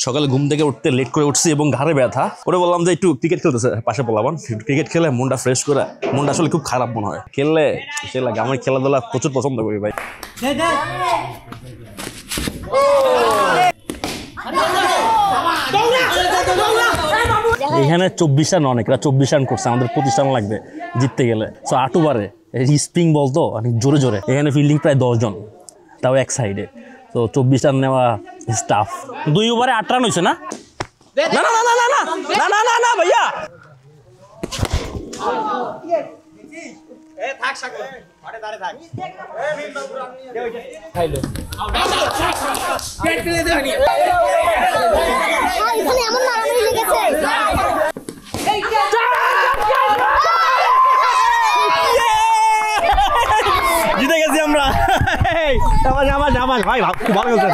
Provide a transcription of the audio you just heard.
সকালে ঘুম থেকে উঠতে লেট করে উঠছি এবং ঘাড়ে ব্যথা। ওরে বললাম যে একটু ক্রিকেট খেলতেছে পাশে বলাবান, ক্রিকেট খেলে মনটা ফ্রেশ করে, মনটা আসলে খুব খারাপ মনে হয়, খেললে সে লাগে। আমি খেলাধুলা প্রচুর পছন্দ করি ভাই। এখানে 24 রান অনেক, 24 রান করছে, আমাদের 25 রান লাগবে জিততে গেলে। সো 8 ওভারে স্পিন বল তো অনেক জোরে জোরে, এখানে ফিল্ডিং প্রায় 10 জন, তাও এক সাইডে। তো 24 রান নেওয়া স্টাফ। 2 ওভারে 8 রান হয়েছে না? না না না না না না না না না ভাইয়া, জিতে গেছি আমরা। ভাই ভালো খেলছেন।